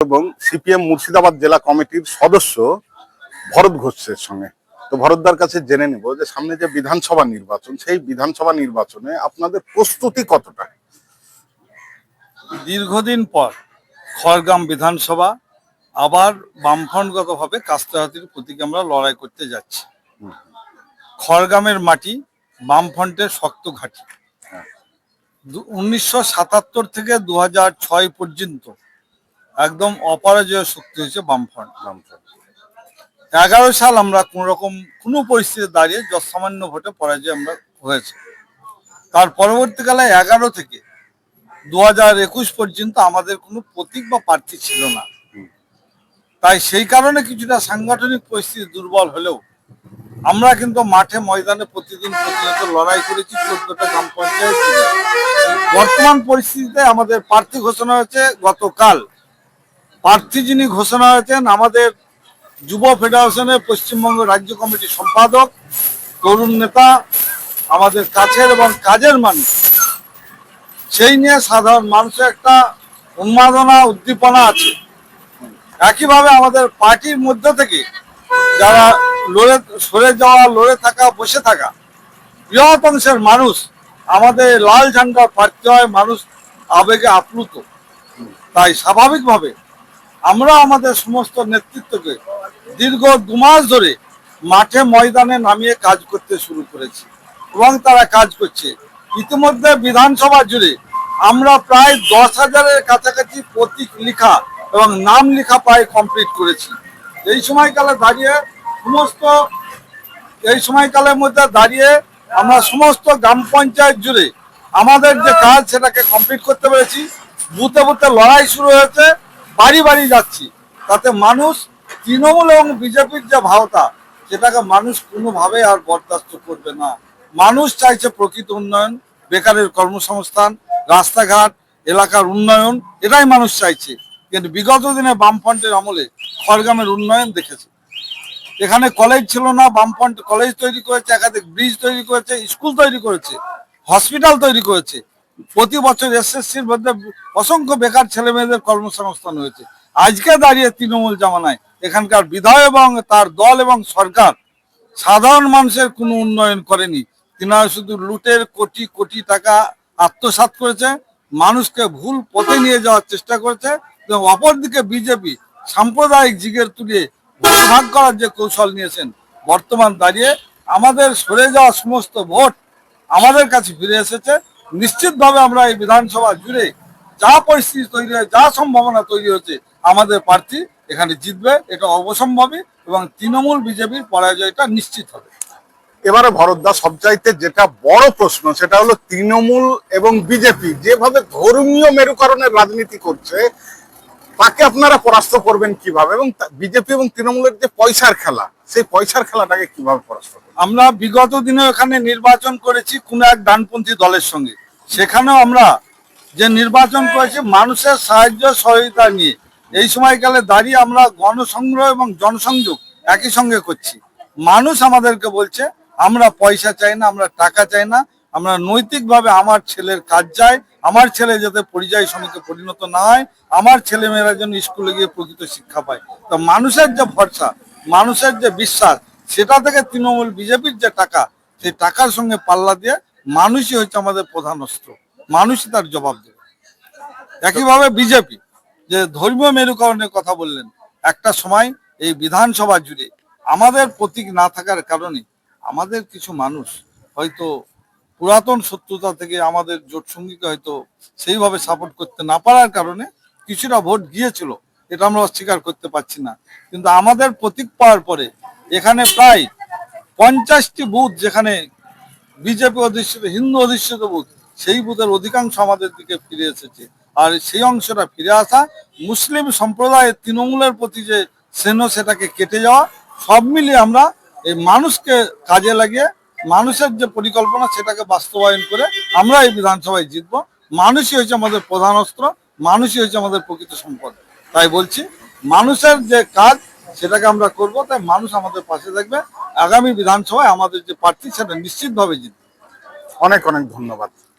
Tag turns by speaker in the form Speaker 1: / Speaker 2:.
Speaker 1: এবং সিপিএম মুর্শিদাবাদ জেলা কমিটির সদস্য ভরত ঘোষের সঙ্গে। তো ভরতদার কাছে জেনে নিব যে সামনে যে বিধানসভা নির্বাচন, সেই বিধানসভা নির্বাচনে আপনাদের প্রস্তুতি কতটা?
Speaker 2: দীর্ঘদিন পর খড়গ্রাম বিধানসভা আবার বামফ্রন্টগতভাবে কাস্তে প্রতীকে আমরা লড়াই করতে যাচ্ছি। খড়গ্রামের মাটি বামফ্রন্টের শক্ত ঘাঁটি। 1977 থেকে 2006 পর্যন্ত একদম অপরাজয় শক্তি হয়েছে বামফ্রন্ট। 11 সাল আমরা কোনো পরিস্থিতি দাঁড়িয়ে সামান্য ভোটে পরাজয় আমরা হয়েছে। তার পরবর্তীকালে 11 থেকে 2021 পর্যন্ত আমাদের কোনো প্রতীক বা প্রার্থী ছিল না। তাই সেই কারণে কিছুটা সাংগঠনিক পরিস্থিতি দুর্বল হলেও আমরা কিন্তু মাঠে ময়দানে প্রতিদিন প্রতিনিয়ত লড়াই করেছি 14টা গ্রাম পঞ্চায়েত। বর্তমান পরিস্থিতিতে আমাদের প্রার্থী ঘোষণা হয়েছে গতকাল। প্রার্থী যিনি ঘোষণা হয়েছেন আমাদের যুব ফেডারেশনের পশ্চিমবঙ্গ রাজ্য কমিটির সম্পাদক, তরুণ নেতা, আমাদের কাছের এবং কাজের মানুষ। সেই নিয়ে সাধারণ মানুষের একটা উন্মাদনা উদ্দীপনা আছে। একইভাবে আমাদের পার্টির মধ্য থেকে যারা সরে যাওয়া, লড়ে থাকা, বসে থাকা বৃহৎ অংশের মানুষ আমাদের লাল ঝান্ডা প্রার্থী হয়, মানুষ আবেগে আপ্লুত। তাই স্বাভাবিকভাবে আমরা আমাদের সমস্ত নেতৃত্বকে দীর্ঘ 2 মাস ধরে মাঠে ময়দানে নামিয়ে কাজ করতে শুরু করেছি এবং তারা কাজ করছে। ইতিমধ্যে বিধানসভা জুড়ে আমরা প্রায় 10,000-এর কাছাকাছি প্রতীক লিখা এবং নাম লেখা প্রায় কমপ্লিট করেছি। এই সময়কালের মধ্যে দাঁড়িয়ে আমরা সমস্ত গ্রাম পঞ্চায়েত জুড়ে আমাদের যে কাজ সেটাকে কমপ্লিট করতে পেরেছি। বুথে বুথে লড়াই শুরু হয়েছে, বাড়ি বাড়ি যাচ্ছি। তাতে মানুষ তৃণমূল এবং বিজেপির যে ভাওতা সেটাকে মানুষ কোনোভাবে আর বরদাস্ত করবে না। মানুষ চাইছে প্রকৃত উন্নয়ন, বেকারের কর্মসংস্থান, রাস্তাঘাট, এলাকার উন্নয়ন, এটাই মানুষ চাইছে। কিন্তু বিগত দিনে বামফ্রন্টের আমলে খড়গ্রামের উন্নয়ন দেখেছে। এখানে কলেজ ছিল না, বামফ্রন্ট কলেজ তৈরি করেছে, একাধিক ব্রিজ তৈরি করেছে, স্কুল তৈরি করেছে, হসপিটাল তৈরি করেছে। প্রতি বছর এসএসসির মধ্যে অসংখ্য বেকার ছেলে মেয়েদের কর্মসংস্থান হয়েছে। আজকে দাঁড়িয়ে তৃণমূল জামানায় এখানকার বিধায়ক এবং তার দল এবং সরকার সাধারণ মানুষের কোনো উন্নয়ন করেনি। তিনারা শুধু লুটের কোটি কোটি টাকা আত্মসাৎ করেছে, মানুষকে ভুল পথে নিয়ে যাওয়ার চেষ্টা করেছে। এবং অপরদিকে বিজেপি সাম্প্রদায়িক জিগের তুলে ভাগ করার যে কৌশল নিয়েছেন, বর্তমান দাঁড়িয়ে আমাদের সরে যাওয়া সমস্ত ভোট আমাদের কাছে ফিরে এসেছে। নিশ্চিতভাবে আমরা এই বিধানসভা জুড়ে যা পরিস্থিতি তৈরি হয়, যা সম্ভাবনা তৈরি হচ্ছে, আমাদের প্রার্থী এখানে জিতবে, এটা অবসম্ভাবী এবং তৃণমূল বিজেপির পরাজয়টা নিশ্চিত হবে।
Speaker 1: এবারে ভরতদা, সবচাইতে যেটা বড় প্রশ্ন সেটা হলো তৃণমূল এবং বিজেপি যেভাবে ধর্মীয় মেরুকরণের রাজনীতি করছে, তাকে আপনারা পরাস্ত করবেন কিভাবে? এবং বিজেপি এবং তৃণমূলের যে পয়সার খেলা, সেই পয়সার খেলাটাকে কিভাবে পরাস্ত করবেন?
Speaker 2: আমরা বিগত দিনে এখানে নির্বাচন করেছি কোন এক ডানপন্থী দলের সঙ্গে। সেখানেও আমরা যে নির্বাচন করেছি মানুষের সাহায্য সহযোগিতা নিয়ে। এই সময়কালে দাঁড়িয়ে আমরা গণসংগ্রহ এবং জনসংযোগ একই সঙ্গে করছি। মানুষ আমাদেরকে বলছে আমরা পয়সা চাই না, আমরা টাকা চাই না, আমরা নৈতিকভাবে আমার ছেলের কাজ চাই, আমার ছেলে যাতে পরিযায়ী শ্রমিকে পরিণত না হয়, আমার ছেলেমেয়েরা যেন স্কুলে গিয়ে প্রকৃত শিক্ষা পায়। তো মানুষের যে ভরসা, মানুষের যে বিশ্বাস, সেটা থেকে তৃণমূল বিজেপির যে টাকা, সেই টাকার সঙ্গে পাল্লা দিয়ে মানুষই হচ্ছে আমাদের প্রধান অস্ত্র, মানুষই তার জবাব দেবে। একইভাবে বিজেপি যে ধর্মীয় মেরুকরণের কথা বললেন, একটা সময় এই বিধানসভা জুড়ে আমাদের প্রতীক না থাকার কারণে আমাদের কিছু মানুষ হয়তো পুরাতন শত্রুতা থেকে আমাদের জোট সঙ্গীকে হয়তো সেইভাবে সাপোর্ট করতে না পারার কারণে কিছুটা ভোট গিয়েছিল, এটা আমরা অস্বীকার করতে পারছি না। কিন্তু আমাদের প্রতীক পাওয়ার পরে এখানে প্রায় 50টি বুথ যেখানে বিজেপি অধিষ্ঠিত, হিন্দু অধিষ্ঠিত বুথ, সেই বুথের অধিকাংশ আমাদের দিকে ফিরে এসেছে। আর সেই অংশটা ফিরে আসা, মুসলিম সম্প্রদায়ের তৃণমূলের প্রতি যে স্নেহ সেটাকে কেটে যাওয়া, সব মিলিয়ে আমরা এই মানুষকে কাজে লাগিয়ে মানুষের যে পরিকল্পনা সেটাকে বাস্তবায়ন করে আমরা এই বিধানসভায় জিতবো। মানুষই হচ্ছে আমাদের প্রধান অস্ত্র, মানুষই হচ্ছে আমাদের প্রকৃত সম্পদ। তাই বলছি, মানুষের যে কাজ সেটাকে আমরা করব, তাই মানুষ আমাদের পাশে থাকবে। আগামী বিধানসভায় আমাদের যে প্রার্থী সেটা নিশ্চিতভাবে জিতবে।
Speaker 1: অনেক অনেক ধন্যবাদ।